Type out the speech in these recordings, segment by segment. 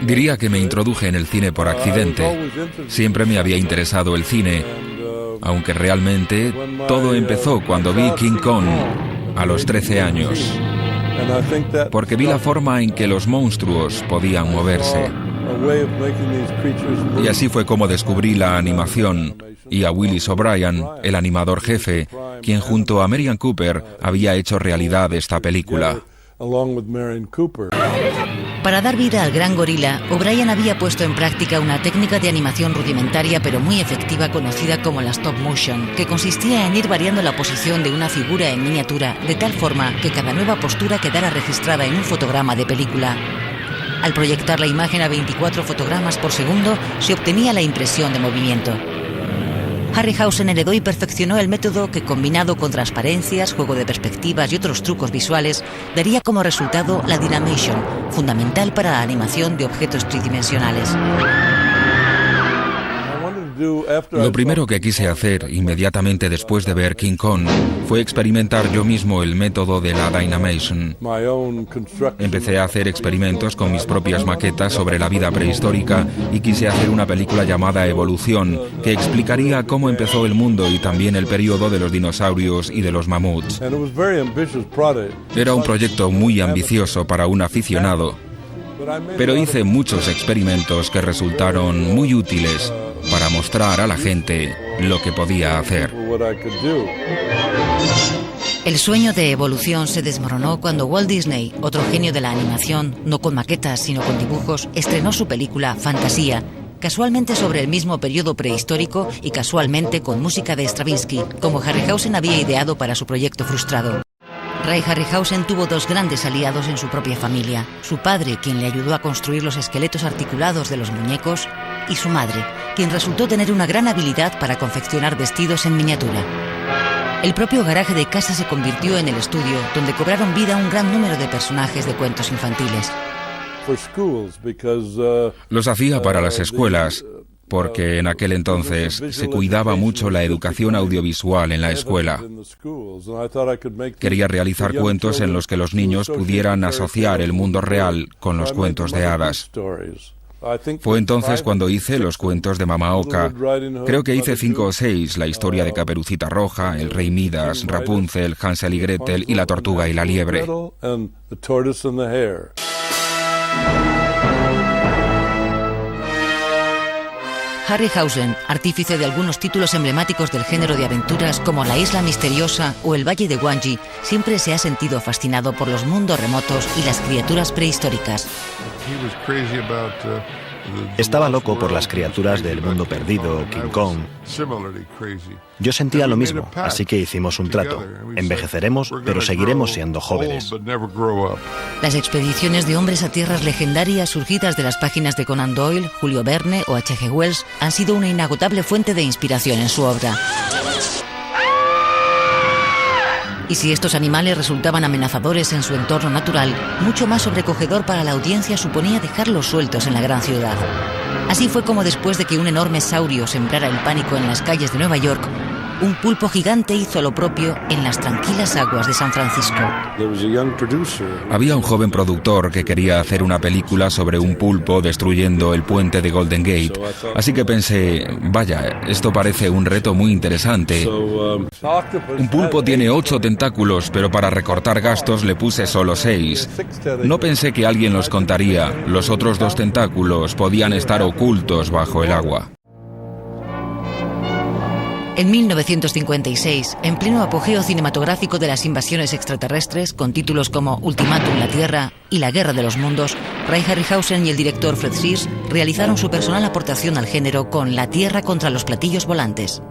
Diría que me introduje en el cine por accidente. Siempre me había interesado el cine, aunque realmente todo empezó cuando vi King Kong a los 13 años, porque vi la forma en que los monstruos podían moverse. Y así fue como descubrí la animación y a Willis O'Brien, el animador jefe, quien junto a Merian Cooper había hecho realidad esta película. Para dar vida al gran gorila, O'Brien había puesto en práctica una técnica de animación rudimentaria pero muy efectiva conocida como la stop motion, que consistía en ir variando la posición de una figura en miniatura de tal forma que cada nueva postura quedara registrada en un fotograma de película. Al proyectar la imagen a 24 fotogramas por segundo, se obtenía la impresión de movimiento. Harryhausen heredó y perfeccionó el método que, combinado con transparencias, juego de perspectivas y otros trucos visuales, daría como resultado la Dynamation, fundamental para la animación de objetos tridimensionales. Lo primero que quise hacer, inmediatamente después de ver King Kong, fue experimentar yo mismo el método de la Dynamation. Empecé a hacer experimentos con mis propias maquetas sobre la vida prehistórica y quise hacer una película llamada Evolución, que explicaría cómo empezó el mundo y también el periodo de los dinosaurios y de los mamuts. Era un proyecto muy ambicioso para un aficionado, pero hice muchos experimentos que resultaron muy útiles para mostrar a la gente lo que podía hacer. El sueño de Evolución se desmoronó cuando Walt Disney, otro genio de la animación, no con maquetas sino con dibujos, estrenó su película Fantasía, casualmente sobre el mismo periodo prehistórico y casualmente con música de Stravinsky, como Harryhausen había ideado para su proyecto frustrado. Ray Harryhausen tuvo dos grandes aliados en su propia familia: su padre, quien le ayudó a construir los esqueletos articulados de los muñecos, y su madre, quien resultó tener una gran habilidad para confeccionar vestidos en miniatura. El propio garaje de casa se convirtió en el estudio donde cobraron vida un gran número de personajes de cuentos infantiles. Los hacía para las escuelas, porque en aquel entonces se cuidaba mucho la educación audiovisual en la escuela. Quería realizar cuentos en los que los niños pudieran asociar el mundo real con los cuentos de hadas. Fue entonces cuando hice los cuentos de Mama Oca. Creo que hice 5 o 6, la historia de Caperucita Roja, el Rey Midas, Rapunzel, Hansel y Gretel y la Tortuga y la Liebre. Harryhausen, artífice de algunos títulos emblemáticos del género de aventuras como La Isla Misteriosa o El Valle de Wanji, siempre se ha sentido fascinado por los mundos remotos y las criaturas prehistóricas. Estaba loco por las criaturas del mundo perdido, King Kong. Yo sentía lo mismo, así que hicimos un trato. Envejeceremos, pero seguiremos siendo jóvenes. Las expediciones de hombres a tierras legendarias surgidas de las páginas de Conan Doyle, Julio Verne o H.G. Wells han sido una inagotable fuente de inspiración en su obra. Y si estos animales resultaban amenazadores en su entorno natural, mucho más sobrecogedor para la audiencia suponía dejarlos sueltos en la gran ciudad. Así fue como, después de que un enorme saurio sembrara el pánico en las calles de Nueva York, un pulpo gigante hizo lo propio en las tranquilas aguas de San Francisco. Había un joven productor que quería hacer una película sobre un pulpo destruyendo el puente de Golden Gate, así que pensé, vaya, esto parece un reto muy interesante. Un pulpo tiene 8 tentáculos, pero para recortar gastos le puse solo 6. No pensé que alguien los contaría, los otros 2 tentáculos podían estar ocultos bajo el agua. En 1956, en pleno apogeo cinematográfico de las invasiones extraterrestres, con títulos como Ultimátum la Tierra y La Guerra de los Mundos, Ray Harryhausen y el director Fred Sears realizaron su personal aportación al género con La Tierra contra los platillos volantes.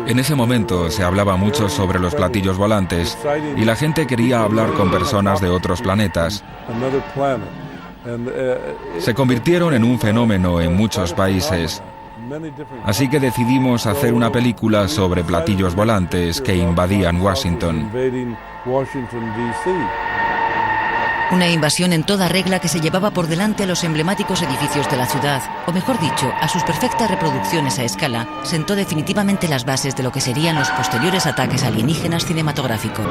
En ese momento se hablaba mucho sobre los platillos volantes y la gente quería hablar con personas de otros planetas. Se convirtieron en un fenómeno en muchos países. Así que decidimos hacer una película sobre platillos volantes que invadían Washington. Una invasión en toda regla que se llevaba por delante a los emblemáticos edificios de la ciudad, o mejor dicho, a sus perfectas reproducciones a escala, sentó definitivamente las bases de lo que serían los posteriores ataques alienígenas cinematográficos.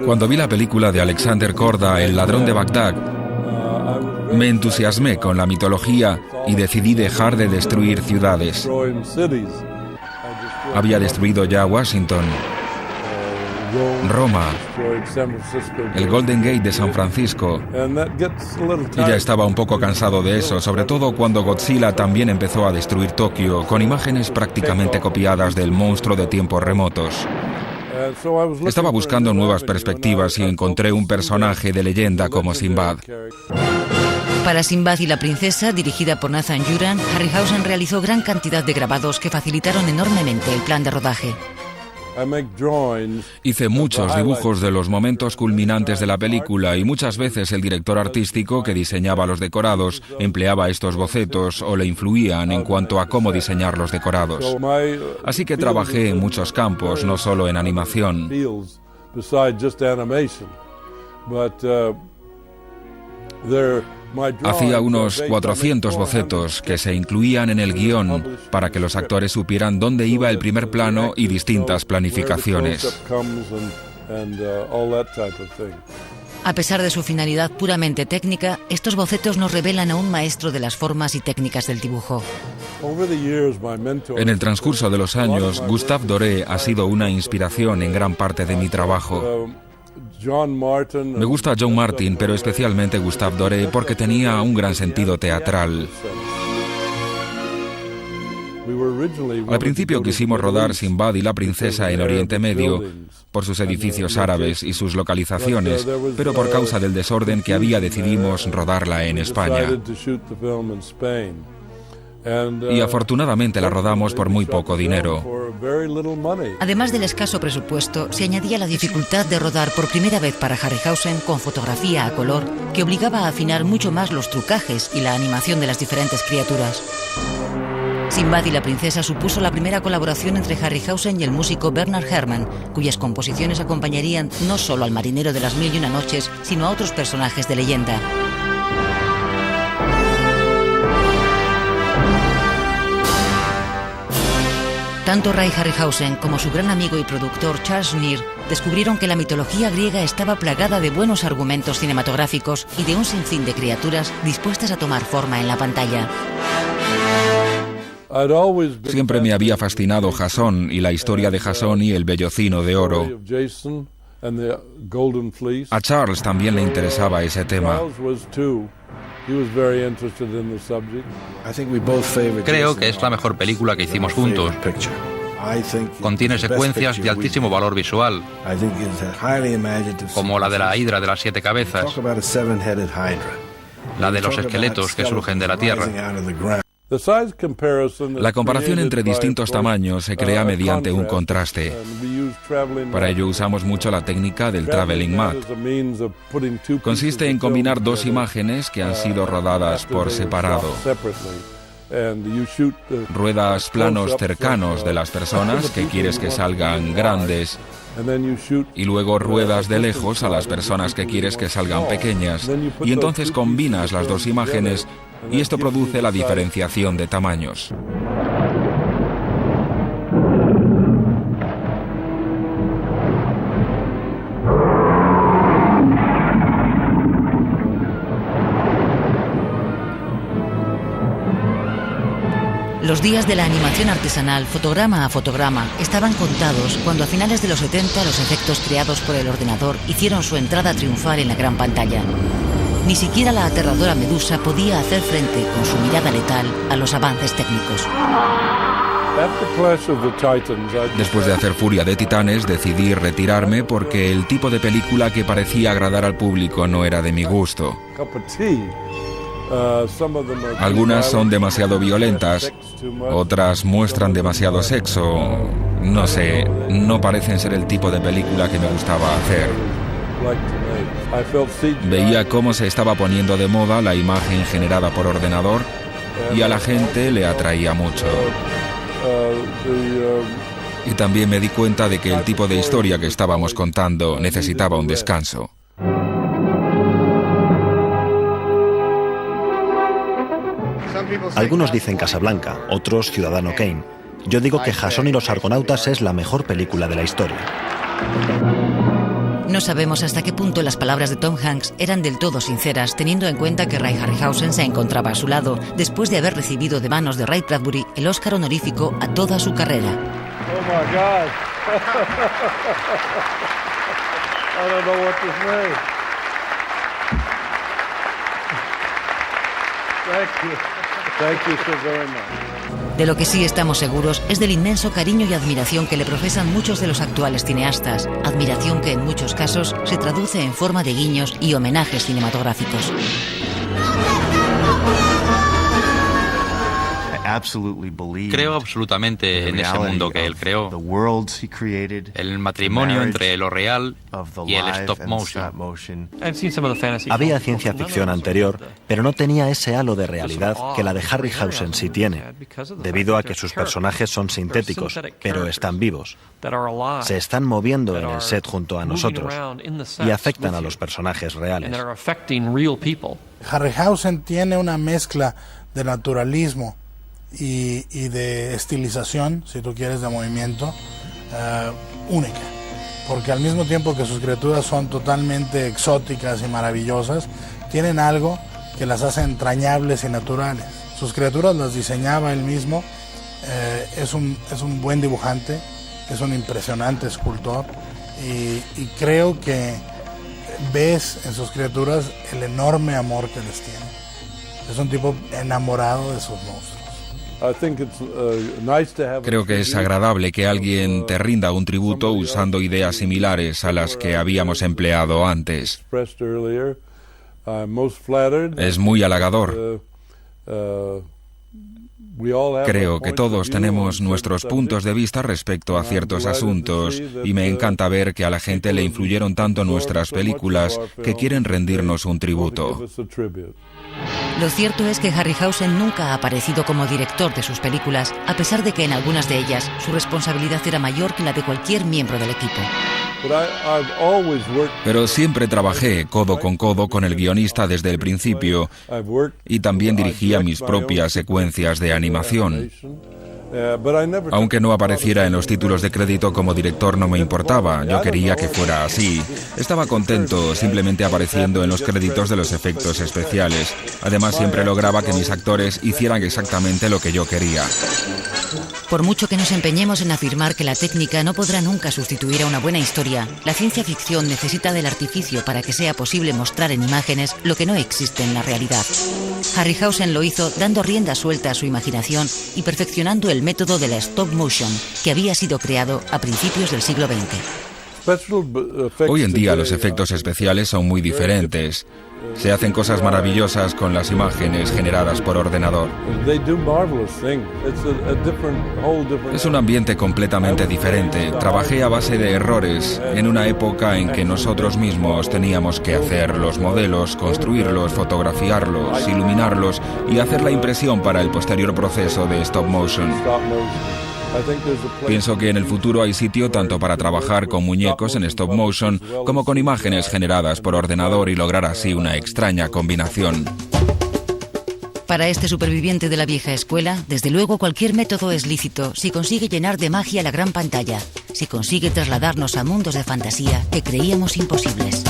Cuando vi la película de Alexander Korda, El ladrón de Bagdad, me entusiasmé con la mitología y decidí dejar de destruir ciudades. Había destruido ya Washington, Roma, el Golden Gate de San Francisco, y ya estaba un poco cansado de eso, sobre todo cuando Godzilla también empezó a destruir Tokio con imágenes prácticamente copiadas del monstruo de tiempos remotos. Estaba buscando nuevas perspectivas y encontré un personaje de leyenda como Sinbad. Para Sinbad y la princesa, dirigida por Nathan Juran, Harryhausen realizó gran cantidad de grabados que facilitaron enormemente el plan de rodaje. Hice muchos dibujos de los momentos culminantes de la película y muchas veces el director artístico que diseñaba los decorados empleaba estos bocetos o le influían en cuanto a cómo diseñar los decorados. Así que trabajé en muchos campos, no solo en animación. Hacía unos 400 bocetos que se incluían en el guión para que los actores supieran dónde iba el primer plano y distintas planificaciones. A pesar de su finalidad puramente técnica, estos bocetos nos revelan a un maestro de las formas y técnicas del dibujo. En el transcurso de los años, Gustave Doré ha sido una inspiración en gran parte de mi trabajo. Me gusta John Martin, pero especialmente Gustave Doré porque tenía un gran sentido teatral. Al principio quisimos rodar Sinbad y la princesa en Oriente Medio por sus edificios árabes y sus localizaciones, pero por causa del desorden que había decidimos rodarla en España. Y afortunadamente la rodamos por muy poco dinero. Además del escaso presupuesto, se añadía la dificultad de rodar por primera vez para Harryhausen con fotografía a color, que obligaba a afinar mucho más los trucajes y la animación de las diferentes criaturas. Sinbad y la princesa supuso la primera colaboración entre Harryhausen y el músico Bernard Herrmann, cuyas composiciones acompañarían no solo al marinero de las Mil y una noches, sino a otros personajes de leyenda. Tanto Ray Harryhausen como su gran amigo y productor Charles Neer descubrieron que la mitología griega estaba plagada de buenos argumentos cinematográficos y de un sinfín de criaturas dispuestas a tomar forma en la pantalla. Siempre me había fascinado Jasón y la historia de Jasón y el vellocino de oro. A Charles también le interesaba ese tema. Creo que es la mejor película que hicimos juntos. Contiene secuencias de altísimo valor visual, como la de la hidra de las 7 cabezas, la de los esqueletos que surgen de la tierra. La comparación entre distintos tamaños se crea mediante un contraste. Para ello usamos mucho la técnica del traveling matte. Consiste en combinar dos imágenes que han sido rodadas por separado. Ruedas planos cercanos de las personas que quieres que salgan grandes y luego ruedas de lejos a las personas que quieres que salgan pequeñas, y entonces combinas las dos imágenes y esto produce la diferenciación de tamaños. Los días de la animación artesanal, fotograma a fotograma, estaban contados cuando a finales de los 70 los efectos creados por el ordenador hicieron su entrada triunfal en la gran pantalla. Ni siquiera la aterradora Medusa podía hacer frente, con su mirada letal, a los avances técnicos. Después de hacer Furia de Titanes, decidí retirarme porque el tipo de película que parecía agradar al público no era de mi gusto. Algunas son demasiado violentas, otras muestran demasiado sexo. No sé, no parecen ser el tipo de película que me gustaba hacer. Veía cómo se estaba poniendo de moda la imagen generada por ordenador y a la gente le atraía mucho. Y también me di cuenta de que el tipo de historia que estábamos contando necesitaba un descanso. Algunos dicen Casablanca, otros Ciudadano Kane. Yo digo que Jason y los Argonautas es la mejor película de la historia. No sabemos hasta qué punto las palabras de Tom Hanks eran del todo sinceras, teniendo en cuenta que Ray Harryhausen se encontraba a su lado, después de haber recibido de manos de Ray Bradbury el Oscar honorífico a toda su carrera. Oh my God. I don't know what to say. Thank you. Thank you so very much. De lo que sí estamos seguros es del inmenso cariño y admiración que le profesan muchos de los actuales cineastas, admiración que en muchos casos se traduce en forma de guiños y homenajes cinematográficos. Creo absolutamente en ese mundo que él creó, el matrimonio entre lo real y el stop motion. Había ciencia ficción anterior, pero no tenía ese halo de realidad que la de Harryhausen sí tiene, debido a que sus personajes son sintéticos, pero están vivos. Se están moviendo en el set junto a nosotros y afectan a los personajes reales. Harryhausen tiene una mezcla de naturalismo y de estilización, si tú quieres, de movimiento, única. Porque al mismo tiempo que sus criaturas son totalmente exóticas y maravillosas, tienen algo que las hace entrañables y naturales. Sus criaturas las diseñaba él mismo, es un buen dibujante, es un impresionante escultor y creo que ves en sus criaturas el enorme amor que les tiene. Es un tipo enamorado de sus monstruos. Creo que es agradable que alguien te rinda un tributo usando ideas similares a las que habíamos empleado antes. Es muy halagador. Creo que todos tenemos nuestros puntos de vista respecto a ciertos asuntos y me encanta ver que a la gente le influyeron tanto nuestras películas que quieren rendirnos un tributo. Lo cierto es que Harryhausen nunca ha aparecido como director de sus películas, a pesar de que en algunas de ellas su responsabilidad era mayor que la de cualquier miembro del equipo. Pero siempre trabajé codo con el guionista desde el principio y también dirigía mis propias secuencias de animación. Aunque no apareciera en los títulos de crédito como director no me importaba, yo quería que fuera así. Estaba contento simplemente apareciendo en los créditos de los efectos especiales. Además siempre lograba que mis actores hicieran exactamente lo que yo quería. Por mucho que nos empeñemos en afirmar que la técnica no podrá nunca sustituir a una buena historia, la ciencia ficción necesita del artificio para que sea posible mostrar en imágenes lo que no existe en la realidad. Harryhausen lo hizo dando rienda suelta a su imaginación y perfeccionando el método de la stop motion, que había sido creado a principios del siglo XX. Hoy en día los efectos especiales son muy diferentes. Se hacen cosas maravillosas con las imágenes generadas por ordenador. Es un ambiente completamente diferente. Trabajé a base de errores en una época en que nosotros mismos teníamos que hacer los modelos, construirlos, fotografiarlos, iluminarlos y hacer la impresión para el posterior proceso de stop motion. Pienso que en el futuro hay sitio tanto para trabajar con muñecos en stop motion como con imágenes generadas por ordenador y lograr así una extraña combinación. Para este superviviente de la vieja escuela, desde luego cualquier método es lícito si consigue llenar de magia la gran pantalla, si consigue trasladarnos a mundos de fantasía que creíamos imposibles.